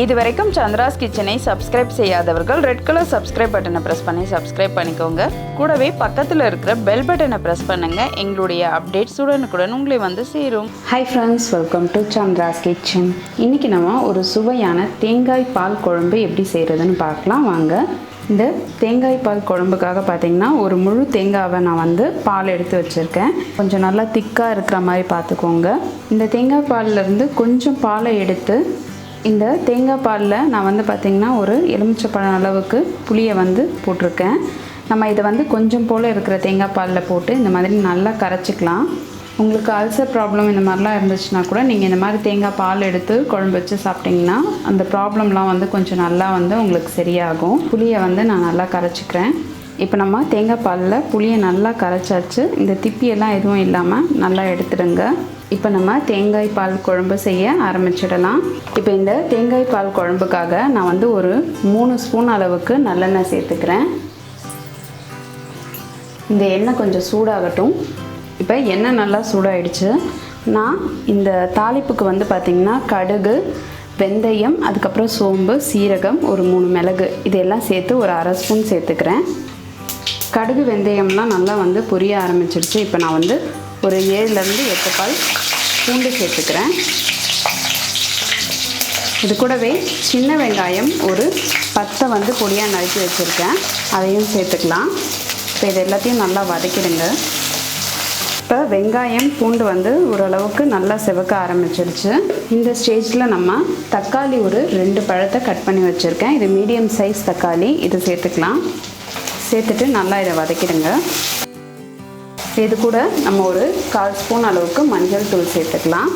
இதுவரைக்கும் சந்திராஸ் கிச்சனை சப்ஸ்கிரைப் செய்யாதவர்கள் ரெட் கலர் சப்ஸ்கிரைப் பட்டனை ப்ரெஸ் பண்ணி சப்ஸ்கிரைப் பண்ணிக்கோங்க. கூடவே பக்கத்தில் இருக்கிற பெல் பட்டனை ப்ரெஸ் பண்ணுங்க. எங்களுடைய அப்டேட்ஸ் உடனுக்குடன் உங்களை வந்து சேரும். Hi friends, welcome to Chandra's kitchen. இன்றைக்கி நம்ம ஒரு சுவையான தேங்காய் பால் குழம்பு எப்படி செய்கிறதுன்னு பார்க்கலாம் வாங்க. இந்த தேங்காய் பால் குழம்புக்காக பார்த்திங்கன்னா ஒரு முழு தேங்காவை நான் பால் எடுத்து வச்சுருக்கேன். கொஞ்சம் நல்லா திக்காக இருக்கிற மாதிரி பார்த்துக்கோங்க. இந்த தேங்காய் பால்லேருந்து கொஞ்சம் பாலை எடுத்து இந்த தேங்காய் பாலில் நான் பார்த்திங்கன்னா ஒரு எலுமிச்சைப்பழம் அளவுக்கு புளியை போட்டிருக்கேன். நம்ம இதை கொஞ்சம் போல் இருக்கிற தேங்காய் பாலில் போட்டு இந்த மாதிரி நல்லா கரைச்சிக்கலாம். உங்களுக்கு அல்சர் ப்ராப்ளம் இந்த மாதிரிலாம் இருந்துச்சுன்னா கூட நீங்கள் இந்த மாதிரி தேங்காய் பால் எடுத்து குழம்பு வச்சு சாப்பிட்டிங்கன்னா அந்த ப்ராப்ளம்லாம் கொஞ்சம் நல்லா உங்களுக்கு சரியாகும். புளியை நான் நல்லா கரைச்சிக்கிறேன். இப்போ நம்ம தேங்காய் பாலில் புளியை நல்லா கரைச்சாச்சு. இந்த திப்பியெல்லாம் எதுவும் இல்லாமல் நல்லா எடுத்துடுங்க. இப்போ நம்ம தேங்காய் பால் குழம்பு செய்ய ஆரம்பிச்சிடலாம். இப்போ இந்த தேங்காய் பால் குழம்புக்காக நான் ஒரு 3 ஸ்பூன் அளவுக்கு நல்லெண்ணெய் சேர்த்துக்கிறேன். இந்த எண்ணெய் கொஞ்சம் சூடாகட்டும். இப்போ எண்ணெய் நல்லா சூடாகிடுச்சு. நான் இந்த தாளிப்புக்கு பார்த்திங்கன்னா கடுகு, வெந்தயம், அதுக்கப்புறம் சோம்பு, சீரகம், ஒரு 3 மிளகு இதெல்லாம் சேர்த்து ஒரு 1/2 ஸ்பூன் சேர்த்துக்கிறேன். கடுகு வெந்தயம்லாம் நல்லா பொரிய ஆரம்பிச்சிருச்சு. இப்போ நான் ஒரு 7லேருந்து 8 பால் பூண்டு சேர்த்துக்கிறேன். இது கூடவே சின்ன வெங்காயம் ஒரு 10 பொடியாக நறுக்கி வச்சுருக்கேன், அதையும் சேர்த்துக்கலாம். இப்போ இது எல்லாத்தையும் நல்லா வதக்கிடுங்க. இப்போ வெங்காயம் பூண்டு ஓரளவுக்கு நல்லா செவக்க ஆரம்பிச்சிடுச்சு. இந்த ஸ்டேஜில் நம்ம தக்காளி ஒரு 2 பழத்தை கட் பண்ணி வச்சுருக்கேன். இது மீடியம் சைஸ் தக்காளி, இது சேர்த்துக்கலாம். சேர்த்துட்டு நல்லா இதை வதக்கிடுங்க. இது கூட நம்ம ஒரு 1/4 ஸ்பூன் அளவுக்கு மஞ்சள் தூள் சேர்த்துக்கலாம்.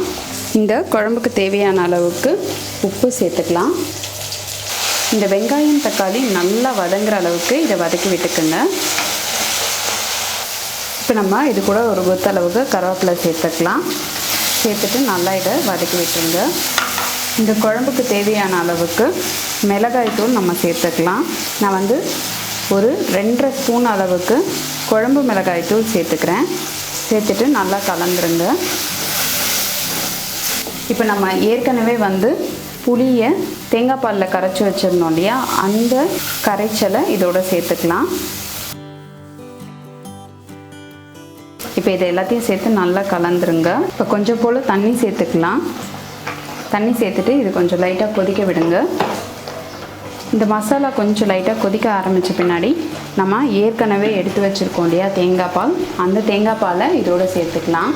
இந்த குழம்புக்கு தேவையான அளவுக்கு உப்பு சேர்த்துக்கலாம். இந்த வெங்காயம் தக்காளி நல்லா வதங்குற அளவுக்கு இதை வதக்கி விட்டுக்குங்க. இப்போ நம்ம இது கூட ஒரு கொத்தளவுக்கு கருவேப்பிலை சேர்த்துக்கலாம். சேர்த்துட்டு நல்லா இதை வதக்கி விட்டுருங்க. இந்த குழம்புக்கு தேவையான அளவுக்கு மிளகாய் தூள் நம்ம சேர்த்துக்கலாம். நான் ஒரு 2.5 ஸ்பூன் அளவுக்கு குழம்பு மிளகாய் தூள் சேர்த்துக்கிறேன். சேர்த்துட்டு நல்லா கலந்துருங்க. இப்போ நம்ம ஏற்கனவே புளியை தேங்காய் பாலில் கரைச்சி வச்சுருந்தோம் இல்லையா, அந்த கரைச்சலை இதோட சேர்த்துக்கலாம். இப்போ இதை எல்லாத்தையும் சேர்த்து நல்லா கலந்துருங்க. இப்போ கொஞ்சம் போல் தண்ணி சேர்த்துக்கலாம். தண்ணி சேர்த்துட்டு இது கொஞ்சம் லைட்டாக கொதிக்க விடுங்க. இந்த மசாலா கொஞ்சம் லைட்டாக கொதிக்க ஆரம்பித்த பின்னாடி நம்ம ஏற்கனவே எடுத்து வச்சுருக்கோம் இல்லையா தேங்காய் பால், அந்த தேங்காய் பாலை இதோடு சேர்த்துக்கலாம்.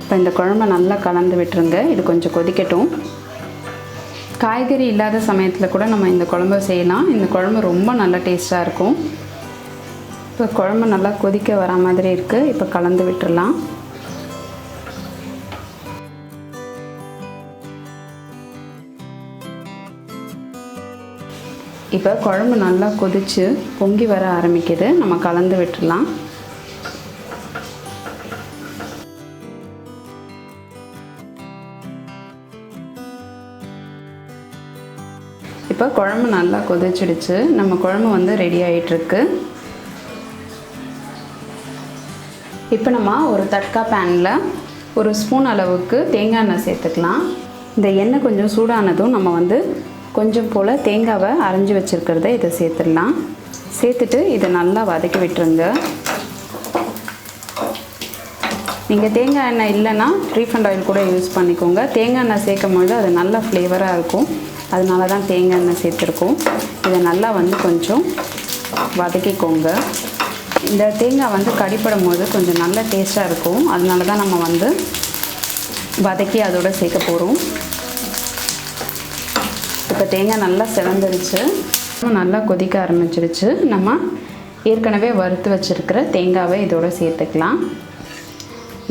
இப்போ இந்த குழம்பை நல்லா கலந்து விட்டுருங்க. இது கொஞ்சம் கொதிக்கட்டும். காய்கறி இல்லாத சமயத்தில் கூட நம்ம இந்த குழம்பு செய்யலாம். இந்த குழம்பு ரொம்ப நல்ல டேஸ்ட்டாக இருக்கும். இப்போ குழம்பு நல்லா கொதிக்க வர மாதிரி இருக்குது. இப்போ கலந்து விட்டுடலாம். இப்போ குழம்பு நல்லா கொதித்து பொங்கி வர ஆரம்பிக்குது. நம்ம கலந்து விட்டுடலாம். இப்போ குழம்பு நல்லா கொதிச்சிடுச்சு. நம்ம குழம்பு ரெடி ஆகிட்டுருக்கு. இப்போ நம்ம ஒரு தட்கா பேனில் ஒரு ஸ்பூன் அளவுக்கு தேங்காய் எண்ணெய் சேர்த்துக்கலாம். இந்த எண்ணெய் கொஞ்சம் சூடானதும் நம்ம கொஞ்சம் போல் தேங்காவை அரைஞ்சி வச்சுருக்கிறத இதை சேர்த்துடலாம். சேர்த்துட்டு இதை நல்லா வதக்கி விட்டுருங்க. நீங்கள் தேங்காய் எண்ணெய் இல்லைன்னா ரீஃபண்ட் ஆயில் கூட யூஸ் பண்ணிக்கோங்க. தேங்காய் எண்ணெய் சேர்க்கும் பொழுது அது நல்லா ஃப்ளேவராக இருக்கும். அதனால தான் தேங்காய் எண்ணெய் சேர்த்துருக்கோம். இதை நல்லா கொஞ்சம் வதக்கிக்கோங்க. இந்த தேங்காய் கடிப்படும் போது கொஞ்சம் நல்ல டேஸ்ட்டாக இருக்கும். அதனால தான் நம்ம வதக்கி அதோடு சேர்க்க போகிறோம். இப்போ தேங்காய் நல்லா செவந்துருச்சு. நல்லா கொதிக்க ஆரம்பிச்சிருச்சு. நம்ம ஏற்கனவே வறுத்து வச்சுருக்கிற தேங்காவை இதோடு சேர்த்துக்கலாம்.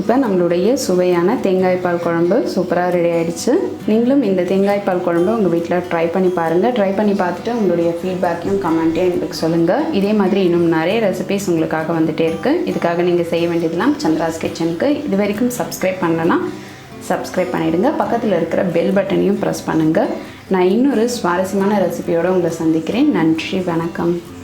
இப்போ நம்மளுடைய சுவையான தேங்காய் பால் குழம்பு சூப்பராக ரெடி ஆகிடுச்சு. நீங்களும் இந்த தேங்காய் பால் குழம்பு உங்கள் வீட்டில் ட்ரை பண்ணி பாருங்கள். ட்ரை பண்ணி பார்த்துட்டு உங்களுடைய ஃபீட்பேக்கையும் கமெண்ட்டையும் எங்களுக்கு சொல்லுங்கள். இதே மாதிரி இன்னும் நிறைய ரெசிபீஸ் உங்களுக்காக வந்துகிட்டே இருக்குது. இதுக்காக நீங்கள் செய்ய வேண்டியதெல்லாம் சந்திராஸ் கிச்சனுக்கு இது வரைக்கும் சப்ஸ்கிரைப் பண்ணலாம். சப்ஸ்கிரைப் பண்ணிவிடுங்க. பக்கத்தில் இருக்கிற பெல் பட்டனையும் ப்ரெஸ் பண்ணுங்கள். நான் இன்னொரு சுவாரஸ்யமான ரெசிபியோடு உங்களை சந்திக்கிறேன். நன்றி, வணக்கம்.